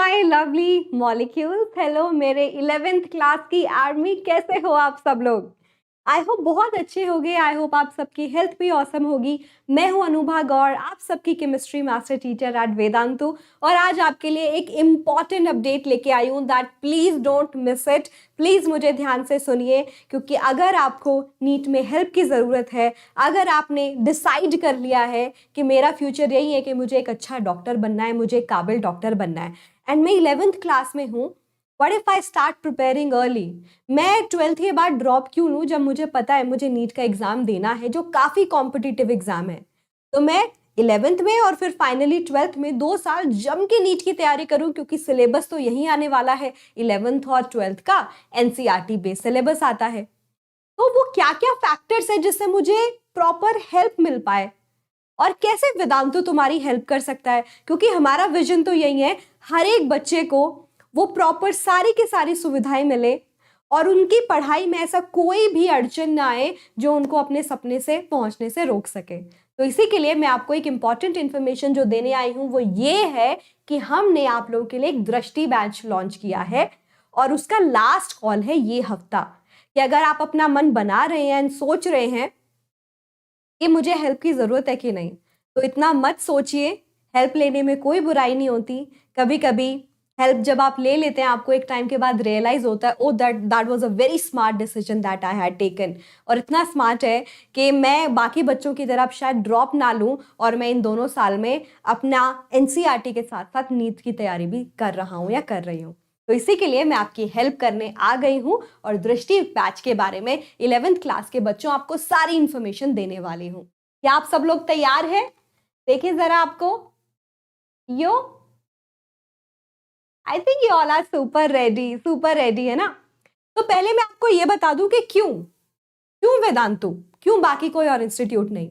My lovely molecules. Hello मेरे 11th class की army, कैसे हो आप सब लोग? आई होप बहुत अच्छे होंगे। आई होप आप सबकी हेल्थ भी ऑसम होगी। मैं हूं अनुभा गौड़, आप सबकी chemistry master teacher at Vedantu, और आज आपके लिए एक इम्पॉर्टेंट अपडेट लेके आई हूं that please don't miss it. Please मुझे ध्यान से सुनिए, क्योंकि अगर आपको नीट में हेल्प की ज़रूरत है, अगर आपने डिसाइड कर लिया है कि मेरा फ्यूचर यही है कि मुझे एक अच्छा डॉक्टर बनना है, मुझे एक काबिल डॉक्टर बनना है, एंड मैं 11th क्लास में हूँ, what if I start preparing early? मैं 12th के बाद ड्रॉप क्यों लूँ जब मुझे पता है मुझे नीट का एग्जाम देना है, जो काफ़ी कॉम्पिटिटिव एग्जाम है। तो मैं 11th में और फिर फाइनली 12th में 2 साल जम के नीट की तैयारी करूं, क्योंकि सिलेबस तो यही आने वाला है। 11th और 12th का एनसीईआरटी बेस्ड सिलेबस आता है। तो वो क्या क्या फैक्टर्स है जिससे मुझे प्रॉपर हेल्प मिल पाए, और कैसे वेदांतु तुम्हारी हेल्प कर सकता है, क्योंकि हमारा विजन तो यही है, हर एक बच्चे को वो प्रॉपर सारी की सारी सुविधाएं मिले और उनकी पढ़ाई में ऐसा कोई भी अड़चन ना आए जो उनको अपने सपने से पहुंचने से रोक सके। तो इसी के लिए मैं आपको एक इंपॉर्टेंट इन्फॉर्मेशन जो देने आई हूं वो ये है कि हमने आप लोगों के लिए एक दृष्टि बैच लॉन्च किया है, और उसका लास्ट कॉल है ये हफ्ता। कि अगर आप अपना मन बना रहे हैं, सोच रहे हैं कि मुझे हेल्प की ज़रूरत है कि नहीं, तो इतना मत सोचिए। हेल्प लेने में कोई बुराई नहीं होती। कभी कभी हेल्प जब आप ले लेते हैं, आपको एक टाइम के बाद रियलाइज होता है, oh that was a very smart decision that I had taken. और इतना स्मार्ट है कि मैं बाकी बच्चों की तरह शायद ड्रॉप ना लूँ, और मैं इन दोनों साल में अपना एनसीईआरटी के साथ साथ नीट की तैयारी भी कर रहा हूँ या कर रही हूँ। तो इसी के लिए मैं आपकी हेल्प करने आ गई हूँ, और दृष्टि बैच के बारे में 11th क्लास के बच्चों आपको सारी इंफॉर्मेशन देने वाली हूँ। क्या आप सब लोग तैयार हैं? देखिए जरा आपको, yo I think you all are super ready है ना? तो पहले मैं आपको ये बता दूं कि क्यों क्यों वेदांतु, क्यों बाकी कोई और इंस्टीट्यूट नहीं।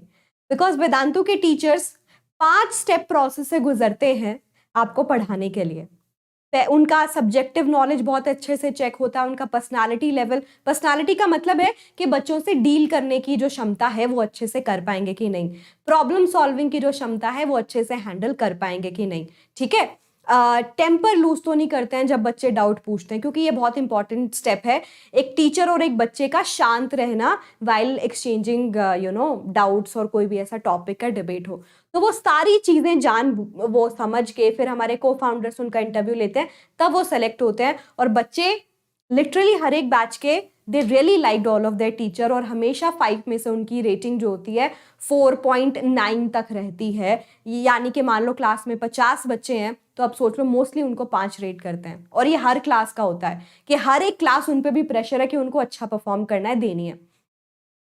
बिकॉज वेदांतु के टीचर्स 5 स्टेप प्रोसेस से गुजरते हैं आपको पढ़ाने के लिए। उनका सब्जेक्टिव नॉलेज बहुत अच्छे से चेक होता है, उनका पर्सनालिटी लेवल, पर्सनालिटी का मतलब है कि बच्चों से डील करने की जो क्षमता है वो अच्छे से कर पाएंगे कि नहीं, प्रॉब्लम सॉल्विंग की जो क्षमता है वो अच्छे से हैंडल कर पाएंगे कि नहीं, ठीक है। टेम्पर लूज तो नहीं करते हैं जब बच्चे डाउट पूछते हैं, क्योंकि ये बहुत इंपॉर्टेंट स्टेप है, एक टीचर और एक बच्चे का शांत रहना वाइल एक्सचेंजिंग डाउट्स, और कोई भी ऐसा टॉपिक का डिबेट हो। तो वो सारी चीजें वो समझ के फिर हमारे को फाउंडर्स उनका इंटरव्यू लेते हैं, तब वो सेलेक्ट होते हैं। और बच्चे लिटरली हर एक बैच के they really liked all of their teacher, और हमेशा 5 में से उनकी रेटिंग जो होती है 4.9 तक रहती है। यानी कि मान लो क्लास में 50 बच्चे हैं, तो अब सोच लो मोस्टली उनको 5 रेट करते हैं। और ये हर क्लास का होता है कि हर एक क्लास उन पे भी प्रेशर है कि उनको अच्छा परफॉर्म करना है, देनी है।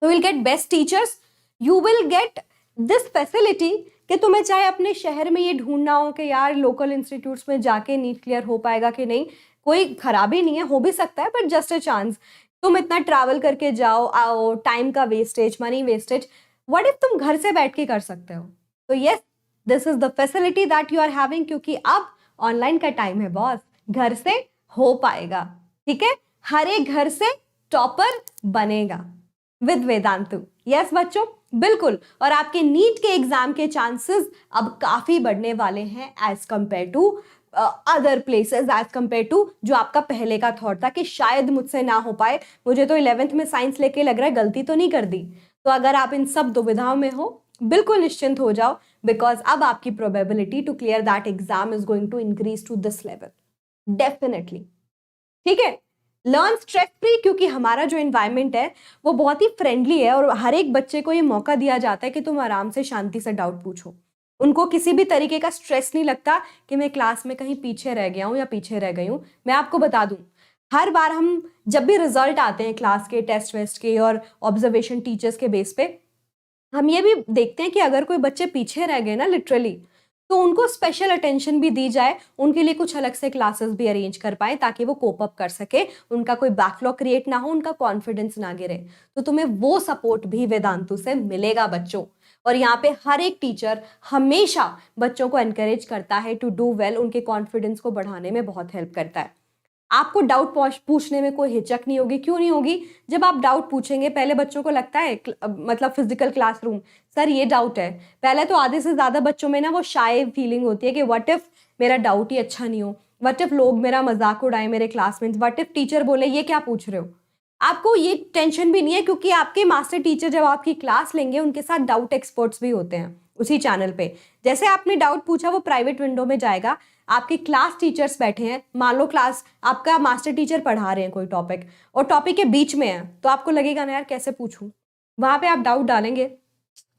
तो will get best teachers, you will get this facility कि तुम्हें चाहे अपने शहर में ये ढूंढना हो कि यार लोकल इंस्टीट्यूट्स में जाके नीट क्लियर हो पाएगा कि नहीं, कोई खराबी नहीं है, हो भी सकता है, बट जस्ट अ चांस। तुम इतना ट्रैवल करके जाओ आओ, टाइम का wastage, money wastage, what if तुम घर से बैठ के कर सकते हो? तो yes, this is the facility that you are having, क्योंकि अब ऑनलाइन का टाइम है बॉस, घर से हो पाएगा, ठीक है। हर एक घर से टॉपर बनेगा विद वेदांतु। यस बच्चों, बिल्कुल। और आपके नीट के एग्जाम के चांसेस अब काफी बढ़ने वाले हैं as compare to other places, as compare to जो आपका पहले का थॉट था कि शायद मुझसे ना हो पाए। मुझे तो 11th में साइंस लेके लग रहा है गलती तो नहीं कर दी। तो अगर आप इन सब दुविधाओं में हो, बिल्कुल निश्चिंत हो जाओ, बिकॉज अब आपकी probability to clear that exam is going to increase to this level definitely, ठीक है। लर्न स्ट्रेस फ्री, क्योंकि हमारा जो एनवायरनमेंट है वो बहुत ही फ्रेंडली है, और हर एक बच्चे को ये मौका दिया जाता है कि तुम आराम से शांति से डाउट पूछो। उनको किसी भी तरीके का स्ट्रेस नहीं लगता कि मैं क्लास में कहीं पीछे रह गया हूँ या पीछे रह गई हूँ। मैं आपको बता दूं, हर बार हम जब भी रिजल्ट आते हैं क्लास के, टेस्ट वेस्ट के और ऑब्जर्वेशन टीचर्स के बेस पे, हम ये भी देखते हैं कि अगर कोई बच्चे पीछे रह गए ना लिटरली, तो उनको स्पेशल अटेंशन भी दी जाए, उनके लिए कुछ अलग से क्लासेस भी अरेंज कर पाए ताकि वो कोप अप कर सके, उनका कोई बैकलॉग क्रिएट ना हो, उनका कॉन्फिडेंस ना गिरे। तो तुम्हें वो सपोर्ट भी वेदांतु से मिलेगा बच्चों। और यहाँ पे हर एक टीचर हमेशा बच्चों को एनकरेज करता है टू डू वेल, उनके कॉन्फिडेंस को बढ़ाने में बहुत हेल्प करता है। आपको डाउट पूछने में कोई हिचक नहीं होगी। क्यों नहीं होगी? जब आप डाउट पूछेंगे, पहले बच्चों को लगता है मतलब फिजिकल क्लासरूम, सर ये डाउट है, पहले तो आधे से ज्यादा बच्चों में ना वो शाय फीलिंग होती है कि व्हाट इफ मेरा डाउट ही अच्छा नहीं हो, व्हाट इफ लोग मेरा मजाक उड़ाए, मेरे क्लासमेट्स, व्हाट इफ टीचर बोले ये क्या पूछ रहे हो। आपको ये टेंशन भी नहीं है, क्योंकि आपके मास्टर टीचर जब आपकी क्लास लेंगे उनके साथ डाउट एक्सपर्ट्स भी होते हैं उसी चैनल पे। जैसे आपने डाउट पूछा वो प्राइवेट विंडो में जाएगा, आपके क्लास टीचर्स बैठे हैं, मान लो क्लास आपका मास्टर टीचर पढ़ा रहे हैं कोई टॉपिक और टॉपिक के बीच में है, तो आपको लगेगा ना यार कैसे पूछूं, वहां पे आप डाउट डालेंगे,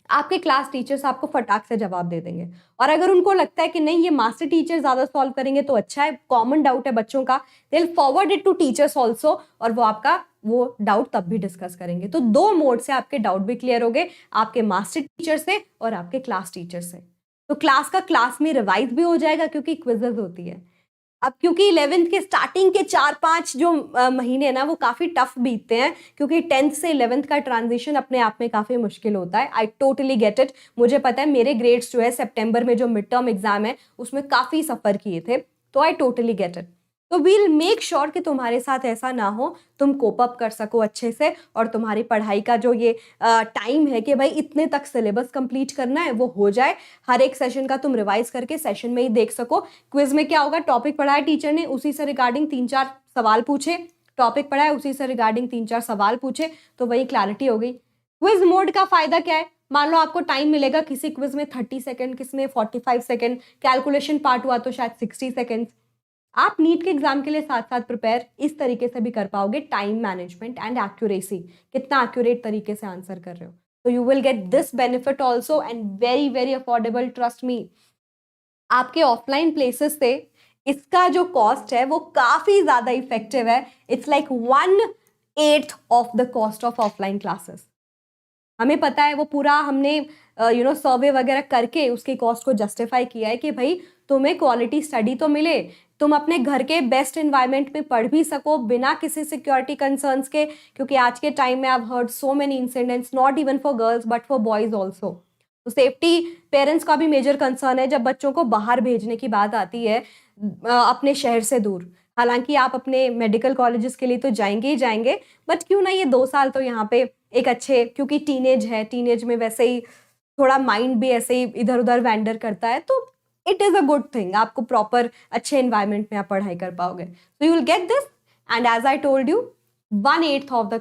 आपके क्लास टीचर्स आपको फटाक से जवाब दे देंगे। और अगर उनको लगता है कि नहीं ये मास्टर टीचर ज्यादा सॉल्व करेंगे तो अच्छा है, कॉमन डाउट है बच्चों का, they will forward it to teachers also, और वो आपका वो डाउट तब भी डिस्कस करेंगे। तो 2 मोड से आपके डाउट भी क्लियर हो गए, आपके मास्टर टीचर से और आपके क्लास टीचर से। तो क्लास का क्लास में रिवाइज भी हो जाएगा, क्योंकि क्विजेज होती है। अब क्योंकि 11th के स्टार्टिंग के 4-5 जो महीने ना वो काफी टफ बीतते हैं, क्योंकि 10th से 11th का ट्रांजिशन अपने आप में काफी मुश्किल होता है। आई टोटली गेट इट, मुझे पता है मेरे ग्रेड्स जो है सितंबर में जो मिड टर्म एग्जाम है उसमें काफी सफर किए थे, तो आई टोटली गेट इट। तो वील मेक श्योर कि तुम्हारे साथ ऐसा ना हो, तुम कोप अप कर सको अच्छे से, और तुम्हारी पढ़ाई का जो ये टाइम है कि भाई इतने तक सिलेबस कंप्लीट करना है वो हो जाए। हर एक सेशन का तुम रिवाइज करके सेशन में ही देख सको। क्विज में क्या होगा, टॉपिक पढ़ा है टीचर ने, उसी से रिगार्डिंग 3-4 सवाल पूछे, टॉपिक पढ़ा है उसी से रिगार्डिंग 3-4 सवाल पूछे, तो वही क्लैरिटी हो गई। क्विज मोड का फायदा क्या है, मान लो आपको टाइम मिलेगा किसी क्विज में 30 सेकंड, किसी में 45 सेकंड, कैलकुलेशन पार्ट हुआ तो शायद 60 सेकंड। आप नीट के एग्जाम के लिए साथ साथ प्रिपेयर इस तरीके से भी कर पाओगे, टाइम मैनेजमेंट एंड एक्यूरेसी, कितना एक्यूरेट तरीके से आंसर कर रहे हो। तो you will get this benefit also and very very affordable, trust me. आपके ऑफलाइन प्लेसेस से इसका जो कॉस्ट है वो काफी ज्यादा इफेक्टिव है। It's like 1/8 of the cost of offline classes. हमें पता है, वो पूरा हमने सर्वे वगैरह करके उसकी कॉस्ट को जस्टिफाई किया है कि भाई तुम्हें क्वालिटी स्टडी तो मिले, तुम अपने घर के बेस्ट एनवायरनमेंट में पढ़ भी सको बिना किसी सिक्योरिटी कंसर्न्स के, क्योंकि आज के टाइम में I have heard so many incidents, not even for girls but for boys also. तो सेफ्टी पेरेंट्स का भी मेजर कंसर्न है जब बच्चों को बाहर भेजने की बात आती है अपने शहर से दूर। हालांकि आप अपने मेडिकल कॉलेजेस के लिए तो जाएंगे ही जाएंगे, बट क्यों ना ये 2 साल तो यहाँ पे एक अच्छे, क्योंकि टीनेज है, टीनेज में वैसे ही थोड़ा माइंड भी ऐसे ही इधर उधर वैंडर करता है, तो it is a good thing, आपको प्रॉपर अच्छे एनवायरनमेंट में आप पढ़ाई कर पाओगे। So you will get this, and as I told you 1/8 of the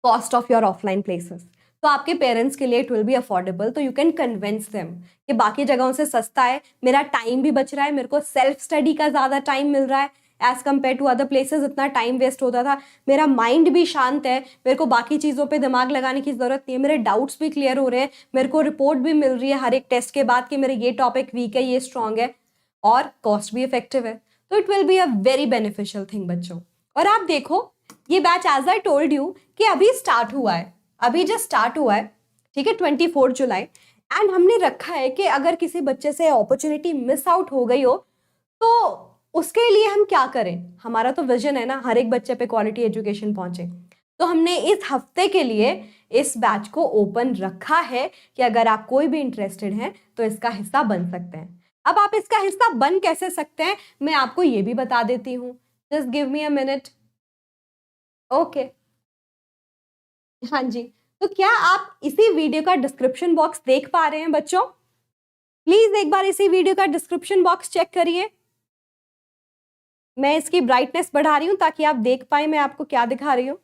cost of your offline places. तो आपके पेरेंट्स के लिए इट विल बी अफोर्डेबल, तो यू कैन कन्विंस देम कि बाकी जगहों से सस्ता है, मेरा टाइम भी बच रहा है, मेरे को सेल्फ स्टडी का ज्यादा टाइम मिल रहा है as compare to other places, इतना टाइम वेस्ट होता था, मेरा माइंड भी शांत है, मेरे को बाकी चीज़ों पे दिमाग लगाने की ज़रूरत नहीं है, मेरे डाउट्स भी क्लियर हो रहे हैं, मेरे को रिपोर्ट भी मिल रही है हर एक टेस्ट के बाद कि मेरे ये टॉपिक वीक है, ये स्ट्रांग है, और कॉस्ट भी इफेक्टिव है। तो it will be a very beneficial thing बच्चों। और आप देखो ये batch as I told you कि अभी स्टार्ट हुआ है, अभी जस्ट स्टार्ट हुआ है, ठीक है, 24 जुलाई, एंड हमने रखा है कि अगर किसी बच्चे से अपॉर्चुनिटी मिस आउट हो गई हो तो उसके लिए हम क्या करें। हमारा तो विजन है ना हर एक बच्चे पे क्वालिटी एजुकेशन पहुंचे, तो हमने इस हफ्ते के लिए इस बैच को ओपन रखा है कि अगर आप कोई भी इंटरेस्टेड हैं तो इसका हिस्सा बन सकते हैं। अब आप इसका हिस्सा बन कैसे सकते हैं मैं आपको ये भी बता देती हूँ, just give me a minute. Okay, हाँ जी, तो क्या आप इसी वीडियो का डिस्क्रिप्शन बॉक्स देख पा रहे हैं बच्चों? प्लीज एक बार इसी वीडियो का डिस्क्रिप्शन बॉक्स चेक करिए। मैं इसकी ब्राइटनेस बढ़ा रही हूं ताकि आप देख पाए मैं आपको क्या दिखा रही हूं।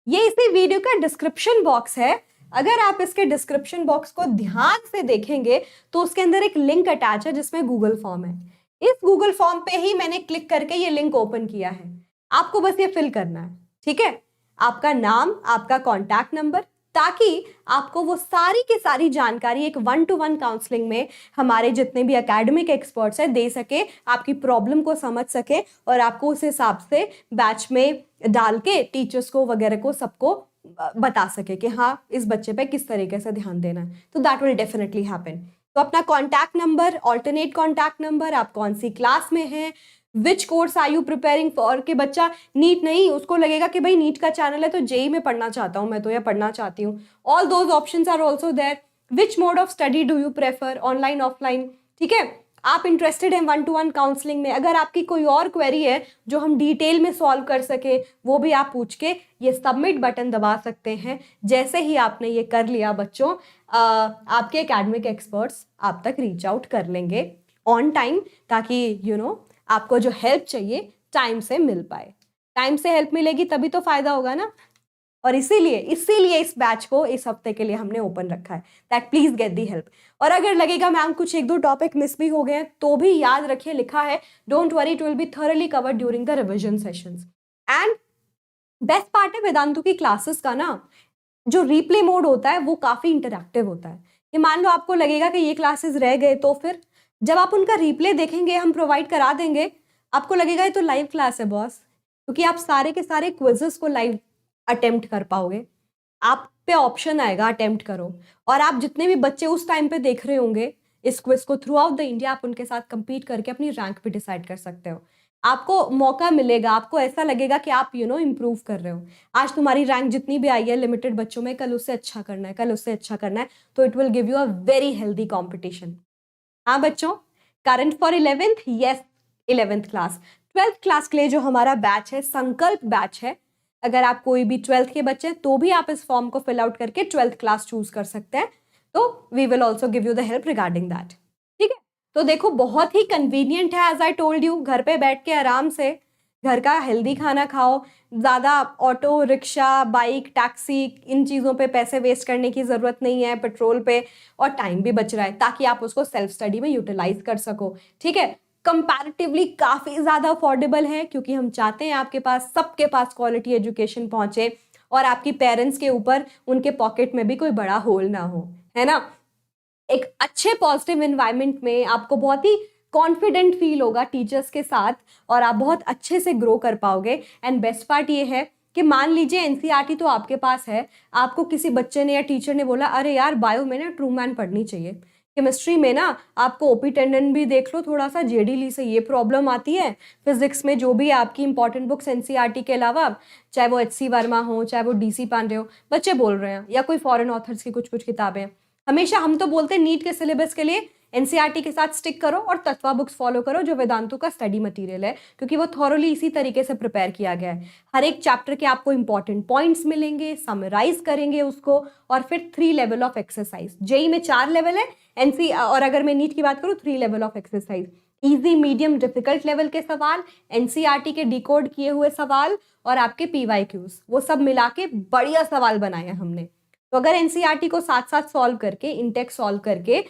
ये इसी वीडियो का डिस्क्रिप्शन बॉक्स है। अगर आप इसके डिस्क्रिप्शन बॉक्स को ध्यान से देखेंगे तो उसके अंदर एक लिंक अटैच है जिसमें गूगल फॉर्म है। इस गूगल फॉर्म पे ही मैंने क्लिक करके ये लिंक ओपन किया है। आपको बस ये फिल करना है, ठीक है, आपका नाम, आपका कॉन्टैक्ट नंबर, ताकि आपको वो सारी की सारी जानकारी एक 1-to-1 काउंसलिंग में हमारे जितने भी एकेडमिक एक्सपर्ट्स हैं दे सके, आपकी प्रॉब्लम को समझ सके और आपको उस हिसाब से बैच में डाल के टीचर्स को वगैरह को सबको बता सके कि हाँ इस बच्चे पे किस तरीके से ध्यान देना है। तो दैट विल डेफिनेटली हैपन। तो अपना contact number, alternate contact number, आप कौन सी क्लास में हैं, which course are you preparing for, कि बच्चा नीट नहीं, उसको लगेगा कि भाई नीट का चैनल है तो जेई में पढ़ना चाहता हूँ मैं तो, या पढ़ना चाहती हूँ, all those options are also there. Which mode of study do you prefer, online offline, ठीक है। आप इंटरेस्टेड हैं 1-to-1 काउंसलिंग में, अगर आपकी कोई और क्वेरी है जो हम डिटेल में सॉल्व कर सके वो भी आप पूछ के ये सबमिट बटन दबा सकते हैं। जैसे ही आपने ये कर लिया बच्चों, आपके एकेडमिक एक्सपर्ट्स आप तक रीच आउट कर लेंगे ऑन टाइम, ताकि आपको जो हेल्प चाहिए टाइम से मिल पाए। टाइम से हेल्प मिलेगी तभी तो फायदा होगा ना। और इसीलिए इस बैच को इस हफ्ते के लिए हमने ओपन रखा है, that please get the help. और अगर लगेगा मैम कुछ एक दो टॉपिक मिस भी हो गए हैं तो भी याद रखिए, लिखा है don't worry, it will B thoroughly covered during the revision sessions. And best part है वेदांतु की क्लासेस का ना, जो रिप्ले मोड होता है वो काफी इंटरैक्टिव होता है। कि मान लो आपको लगेगा कि ये क्लासेस रह गए, तो फिर जब आप उनका रिप्ले देखेंगे, हम प्रोवाइड करा देंगे, आपको लगेगा ये तो लाइव क्लास है बॉस, क्योंकि आप सारे के सारे क्विजेस को लाइव अटेम्प्ट कर पाओगे। आप पे ऑप्शन आएगा अटेम्प्ट करो, और आप जितने भी बच्चे उस टाइम पे देख रहे होंगे इस क्विज को, थ्रू आउट द इंडिया आप उनके साथ compete करके अपनी रैंक भी डिसाइड कर सकते हो। आपको मौका मिलेगा, आपको ऐसा लगेगा कि आप इम्प्रूव कर रहे हो। आज तुम्हारी रैंक जितनी भी आई है लिमिटेड बच्चों में, कल उससे अच्छा करना है, कल उससे अच्छा करना है, तो it will give you a very healthy competition. हाँ बच्चों, current for 11th, yes 11th class. 12th class के लिए जो हमारा बैच है संकल्प बैच है, अगर आप कोई भी 12th के बच्चे हैं तो भी आप इस फॉर्म को फिल आउट करके 12th क्लास चूज कर सकते हैं, तो we will also give you the help regarding that. ठीक है, तो देखो बहुत ही कन्वीनियंट है, एज आई टोल्ड यू, घर पे बैठ के आराम से घर का हेल्दी खाना खाओ, ज़्यादा auto rickshaw bike taxi in चीज़ों पे पैसे वेस्ट करने की ज़रूरत नहीं है, पेट्रोल पे, और टाइम भी बच रहा है ताकि आप उसको सेल्फ स्टडी में यूटिलाइज कर सको। ठीक है, कंपैरेटिवली काफ़ी ज़्यादा अफोर्डेबल है, क्योंकि हम चाहते हैं आपके पास, सबके पास क्वालिटी एजुकेशन पहुंचे, और आपकी पेरेंट्स के ऊपर उनके पॉकेट में भी कोई बड़ा होल ना हो, है ना। एक अच्छे पॉजिटिव एनवायरनमेंट में आपको बहुत ही कॉन्फिडेंट फील होगा टीचर्स के साथ, और आप बहुत अच्छे से ग्रो कर पाओगे। एंड बेस्ट पार्ट ये है कि मान लीजिए एनसीईआरटी तो आपके पास है, आपको किसी बच्चे ने या टीचर ने बोला अरे यार बायो में ना ट्रूमैन पढ़नी चाहिए, केमिस्ट्री में ना आपको ओपी टेंडन भी देख लो थोड़ा सा, जेडी ली से ये प्रॉब्लम आती है, फिजिक्स में जो भी आपकी इंपॉर्टेंट बुक्स एनसीईआरटी के अलावा, चाहे वो एचसी वर्मा हो, चाहे वो डीसी पांडे हो, बच्चे बोल रहे हैं, या कोई फॉरेन ऑथर्स की कुछ कुछ किताबें, हमेशा हम तो बोलते हैं नीट के सिलेबस के लिए एनसीईआरटी के साथ स्टिक करो और तत्वा बुक्स फॉलो करो, जो वेदांतु का स्टडी मटेरियल है, क्योंकि वो थॉरली इसी तरीके से प्रिपेयर किया गया है। हर एक चैप्टर के आपको इंपॉर्टेंट पॉइंट्स मिलेंगे, समराइज करेंगे उसको, और फिर 3 लेवल ऑफ एक्सरसाइज। जेई में 4 लेवल है, एनसी और अगर मैं नीट की बात करूँ 3 level of exercise, easy medium difficult level के सवाल, एनसीईआरटी के डिकोड किए हुए सवाल, और आपके पीवाईक्यूज, वो सब मिला के बढ़िया सवाल बनाए हैं हमने। तो अगर एनसीईआरटी को साथ साथ सॉल्व करके, इंटेक्स सॉल्व करके,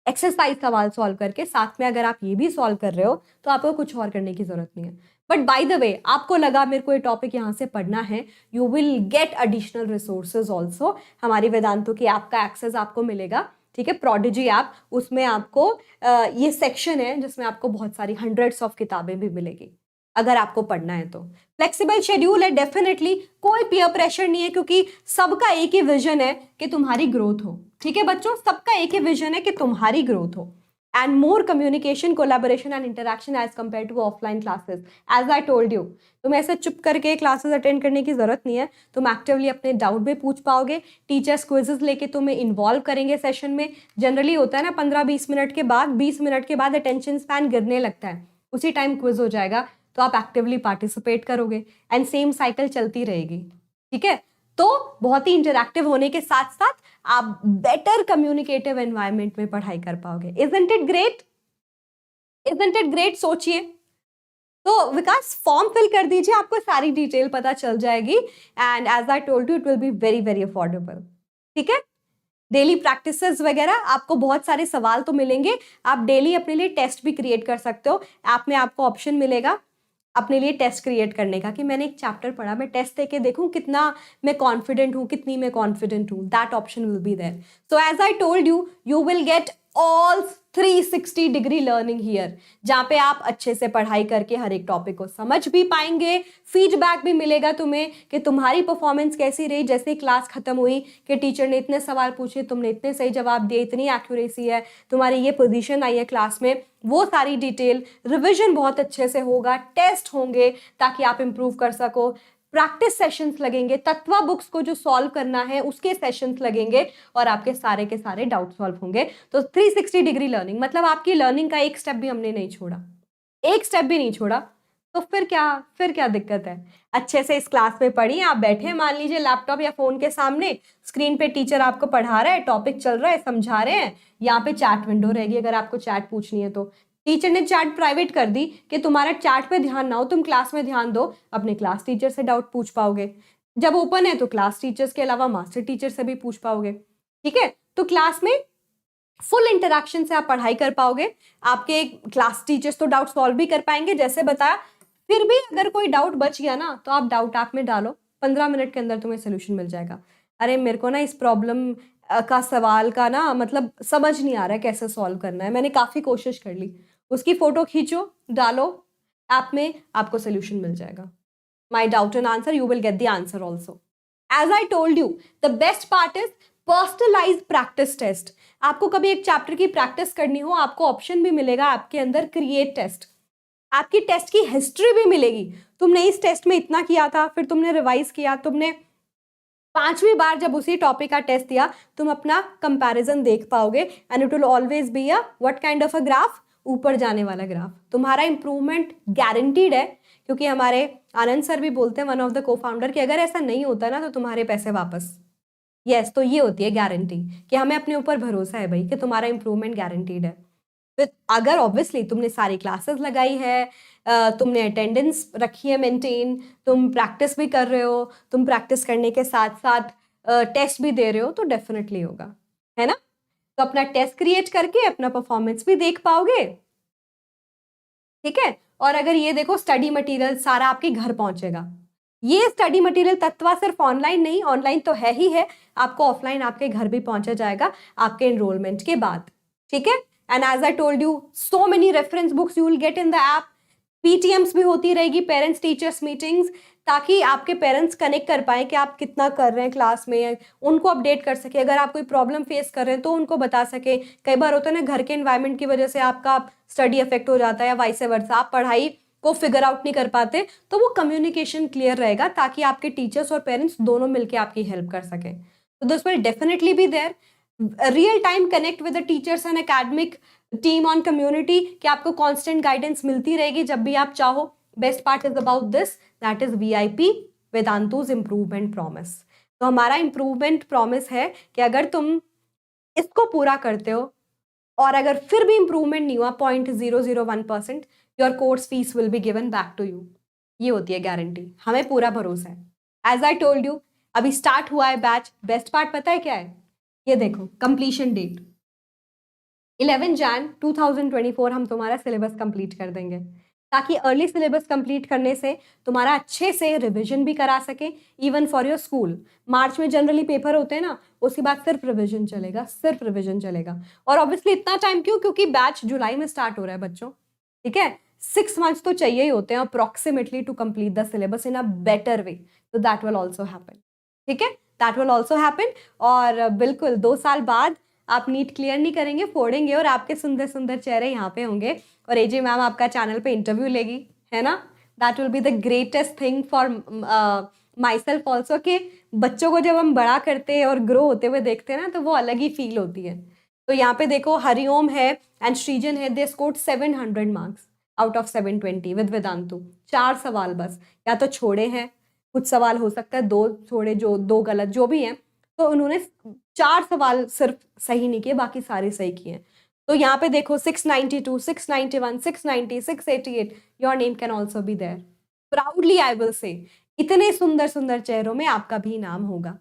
एक्सरसाइज सवाल सॉल्व करके, साथ में अगर आप ये भी सॉल्व कर रहे हो तो आपको कुछ और करने की जरूरत नहीं है। बट बाय द वे, आपको लगा मेरे को ये टॉपिक यहाँ से पढ़ना है, you will get additional resources also. हमारी वेदांतु की ऐप का एक्सेस आपको मिलेगा, ठीक है, प्रोडिजी ऐप, उसमें आपको ये सेक्शन है जिसमें आपको बहुत सारी हंड्रेड्स ऑफ किताबें भी मिलेगी अगर आपको पढ़ना है तो। फ्लेक्सिबल शेड्यूल है डेफिनेटली, कोई पीयर प्रेशर नहीं है, क्योंकि सबका एक ही विजन है कि तुम्हारी ग्रोथ हो। ठीक है बच्चों, सबका एक ही विजन है कि तुम्हारी ग्रोथ हो। And more communication, collaboration and interaction as compare to offline classes. As I told you, तुम ऐसे चुप करके क्लासेस अटेंड करने की जरूरत नहीं है, तुम एक्टिवली अपने डाउट भी पूछ पाओगे, टीचर्स क्विजेस लेके तुम्हें इन्वॉल्व करेंगे सेशन में। जनरली होता है ना 15-20 मिनट के बाद, 20 मिनट के बाद अटेंशन स्पैन गिरने लगता है, उसी टाइम क्विज हो जाएगा, तो आप एक्टिवली पार्टिसिपेट करोगे, एंड सेम साइकिल चलती रहेगी। ठीक है, तो बहुत ही इंटरैक्टिव होने के साथ साथ आप बेटर कम्युनिकेटिव एनवायरनमेंट में पढ़ाई कर पाओगे। Isn't it great, isn't it great, सोचिए। तो विकास फॉर्म फिल कर दीजिए, आपको सारी डिटेल पता चल जाएगी, and as I told you it will be very very affordable. ठीक है, डेली प्रैक्टिसेस वगैरह, आपको बहुत सारे सवाल तो मिलेंगे, आप डेली अपने लिए टेस्ट भी क्रिएट कर सकते हो। ऐप में आपको ऑप्शन मिलेगा अपने लिए टेस्ट क्रिएट करने का, कि मैंने एक चैप्टर पढ़ा, मैं टेस्ट देके देखूं कितना मैं कॉन्फिडेंट हूं, कितनी मैं कॉन्फिडेंट हूं, that option will be there. So as I told you, you will get all 360 degree learning here, जहां पे आप अच्छे से पढ़ाई करके हर एक टॉपिक को समझ भी पाएंगे, फीडबैक भी मिलेगा तुम्हें कि तुम्हारी परफॉर्मेंस कैसी रही, जैसे क्लास खत्म हुई कि टीचर ने इतने सवाल पूछे, तुमने इतने सही जवाब दिए, इतनी एक्यूरेसी है, तुम्हारी ये पोजीशन आई है क्लास में, वो सारी डिटेल। रिविजन बहुत अच्छे से होगा, टेस्ट होंगे ताकि आप इंप्रूव कर सको, प्रैक्टिस सेशंस लगेंगे, तत्वा बुक्स को जो सॉल्व करना है उसके सेशंस लगेंगे, और आपके सारे के सारे डाउट सॉल्व होंगे। तो 360 डिग्री लर्निंग, मतलब आपकी लर्निंग का एक स्टेप भी हमने नहीं छोड़ा, एक स्टेप भी नहीं छोड़ा। तो फिर क्या दिक्कत है? अच्छे से इस क्लास में पढ़िए, आप बैठे मान लीजिए लैपटॉप या फोन के सामने, स्क्रीन पे टीचर आपको पढ़ा रहा है, टॉपिक चल रहा है, समझा रहे हैं, यहाँ पे चैट विंडो रहेगी अगर आपको चैट पूछनी है तो। टीचर ने चैट प्राइवेट कर दी कि तुम्हारा चैट पे ध्यान ना हो, तुम क्लास में ध्यान दो, अपने क्लास टीचर से डाउट पूछ पाओगे। जब ओपन है तो क्लास टीचर्स के अलावा मास्टर टीचर से भी पूछ पाओगे। ठीक है, तो क्लास में फुल इंटरेक्शन से आप पढ़ाई कर पाओगे। आपके क्लास टीचर्स तो डाउट सॉल्व भी कर पाएंगे जैसे बताया। फिर भी अगर कोई डाउट बच गया ना तो आप डाउट ऐप में डालो, 15 मिनट के अंदर तुम्हें सोल्यूशन मिल जाएगा। अरे मेरे को ना इस प्रॉब्लम का सवाल का ना मतलब समझ नहीं आ रहा है कैसे सॉल्व करना है, मैंने काफी कोशिश कर ली, उसकी फोटो खींचो, डालो ऐप में, आपको सोल्यूशन मिल जाएगा। My doubt and answer, you will get the answer also. As I told you, the best part is personalize practice test. आपको कभी एक चैप्टर की प्रैक्टिस करनी हो, आपको ऑप्शन भी मिलेगा आपके अंदर क्रिएट टेस्ट, आपकी टेस्ट की हिस्ट्री भी मिलेगी। तुमने इस टेस्ट में इतना किया था, फिर तुमने रिवाइज किया, तुमने 5वीं बार जब उसी टॉपिक का टेस्ट दिया, तुम अपना कंपैरिजन देख पाओगे। And it will always be a what kind of a graph, ऊपर जाने वाला ग्राफ। तुम्हारा इंप्रूवमेंट गारंटीड है, क्योंकि हमारे आनंद सर भी बोलते हैं, वन ऑफ द को फाउंडर, कि अगर ऐसा नहीं होता ना तो तुम्हारे पैसे वापस। यस, तो ये होती है गारंटी कि हमें अपने ऊपर भरोसा है भाई कि तुम्हारा इंप्रूवमेंट गारंटीड है। अगर ऑब्वियसली तुमने सारी क्लासेस लगाई है, तुमने अटेंडेंस रखी है मेंटेन, तुम प्रैक्टिस भी कर रहे हो, तुम प्रैक्टिस करने के साथ साथ टेस्ट भी दे रहे हो, तो डेफिनेटली होगा, है ना? तो अपना टेस्ट क्रिएट करके अपना परफॉर्मेंस भी देख पाओगे। ठीक है, और अगर ये देखो स्टडी मटेरियल सारा आपके घर पहुंचेगा। ये स्टडी मटेरियल तत्वा सिर्फ ऑनलाइन नहीं, ऑनलाइन तो है ही है, आपको ऑफलाइन आपके घर भी पहुंचा जाएगा आपके एनरोलमेंट के बाद। ठीक है, and as I told you, so many reference books you will get in the app. PTMs भी होती रहेगी, पेरेंट्स टीचर्स मीटिंग्स, ताकि आपके पेरेंट्स कनेक्ट कर पाए कि आप कितना कर रहे हैं क्लास में, उनको अपडेट कर सके। अगर आप कोई प्रॉब्लम फेस कर रहे हैं तो उनको बता सके। कई बार होता है ना, घर के एनवायरनमेंट की वजह से आपका स्टडी अफेक्ट हो जाता है या वाइस वर्सा, आप पढ़ाई को फिगर आउट नहीं कर पाते, तो वो कम्युनिकेशन क्लियर रहेगा ताकि आपके टीचर्स और पेरेंट्स दोनों मिलकर आपकी हेल्प कर सकें। तो this will definitely be there. Real time connect with the teachers and academic team on community, कि आपको कांस्टेंट गाइडेंस मिलती रहेगी जब भी आप चाहो। Best part is about this, that is VIP Vedantu's improvement promise. तो हमारा इम्प्रूवमेंट प्रॉमिस है कि अगर तुम इसको पूरा करते हो और अगर फिर भी इंप्रूवमेंट नहीं हुआ 0.001%, your course fees will be given back to you. ये होती है गारंटी, हमें पूरा भरोसा है। एज आई टोल्ड यू, अभी स्टार्ट हुआ है बैच। बेस्ट पार्ट पता है क्या है? ये देखो, कंप्लीशन डेट 11 Jan 2024 हम तुम्हारा सिलेबस कंप्लीट कर देंगे, ताकि अर्ली सिलेबस कंप्लीट करने से तुम्हारा अच्छे से रिवीजन भी करा सके, इवन फॉर योर स्कूल। मार्च में जनरली पेपर होते हैं ना, उसके बाद सिर्फ रिवीजन चलेगा, सिर्फ रिवीजन चलेगा। और ऑब्वियसली इतना टाइम क्यों? क्योंकि बैच जुलाई में स्टार्ट हो रहा है बच्चों। ठीक है, 6 months तो चाहिए ही होते हैं approximately two complete the syllabus in a better way. तो दैट विल ऑल्सो हैपन। ठीक है, दैट विल ऑल्सो हैपन। और बिल्कुल 2 साल बाद आप नीट क्लियर नहीं करेंगे, फोड़ेंगे, और आपके सुंदर सुंदर चेहरे यहाँ पे होंगे, और एजे मैम आपका चैनल पे इंटरव्यू लेगी, है ना? That will be the greatest thing for my self also, कि बच्चों को जब हम बड़ा करते हैं और ग्रो होते हुए देखते हैं ना, तो वो अलग ही फील होती है। तो यहाँ पे देखो, हरिओम है एंड श्रीजन है, they scored 700 marks out of 720 with Vedantu. 4 सवाल बस, या तो छोड़े हैं, कुछ सवाल हो सकता है 2 छोड़े, जो 2 गलत जो भी हैं, तो उन्होंने 4 सवाल सिर्फ सही नहीं किए, बाकी सारे सही किए। तो यहाँ पे देखो 692, 691, 690, 688, your name can also be there. Proudly I will say, इतने सुंदर सुंदर चेहरों में आपका भी नाम होगा।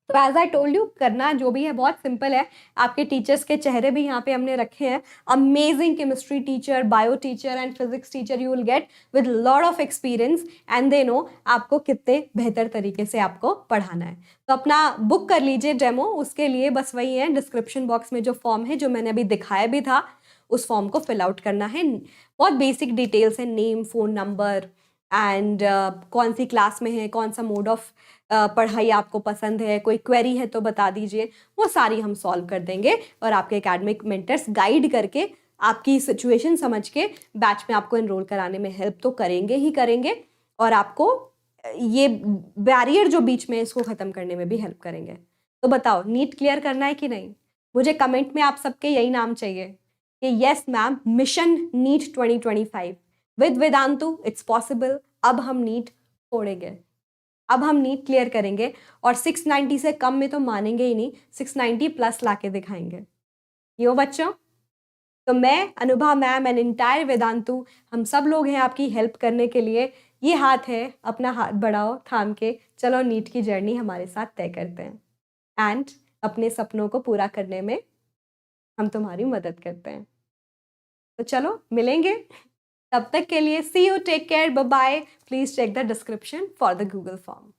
तो एज आई टोल्ड यू, करना जो भी है बहुत सिंपल है। आपके टीचर्स के चेहरे भी यहाँ पे हमने रखे हैं। Amazing chemistry teacher, bio teacher and physics teacher you will gate with lot of experience, and they know आपको कितने बेहतर तरीके से आपको पढ़ाना है। तो अपना बुक कर लीजिए डेमो। उसके लिए बस वही है, डिस्क्रिप्शन बॉक्स में जो फॉर्म है, जो मैंने अभी दिखाया भी था, उस फॉर्म को फिल आउट करना है। बहुत बेसिक डिटेल्स है, नेम, फ़ोन नंबर एंड कौन सी क्लास में है, कौन सा मोड ऑफ पढ़ाई आपको पसंद है, कोई क्वेरी है तो बता दीजिए, वो सारी हम सॉल्व कर देंगे। और आपके एकेडमिक मेंटर्स गाइड करके, आपकी सिचुएशन समझ के बैच में आपको एनरोल कराने में हेल्प तो करेंगे ही करेंगे, और आपको ये बैरियर जो बीच में है इसको ख़त्म करने में भी हेल्प करेंगे। तो बताओ, नीट क्लियर करना है कि नहीं? मुझे कमेंट में आप सबके यही नाम चाहिए कि yes ma'am, mission NEET 2025 with Vedantu it's possible. अब हम नीट छोड़ेंगे, अब हम नीट क्लियर करेंगे और 690 से कम में तो मानेंगे ही नहीं, 690 प्लस लाके दिखाएंगे। यो बच्चों, तो मैं, Anubha ma'am and entire Vedantu, हम सब लोग हैं आपकी हेल्प करने के लिए। ये हाथ है, अपना हाथ बढ़ाओ थाम के, चलो नीट की जर्नी हमारे साथ तय करते हैं एंड अपने सपनों को पूरा करने में हम तुम्हारी मदद करते हैं। तो चलो मिलेंगे, तब तक के लिए see you, take care, bye bye. Please check the description for the Google form.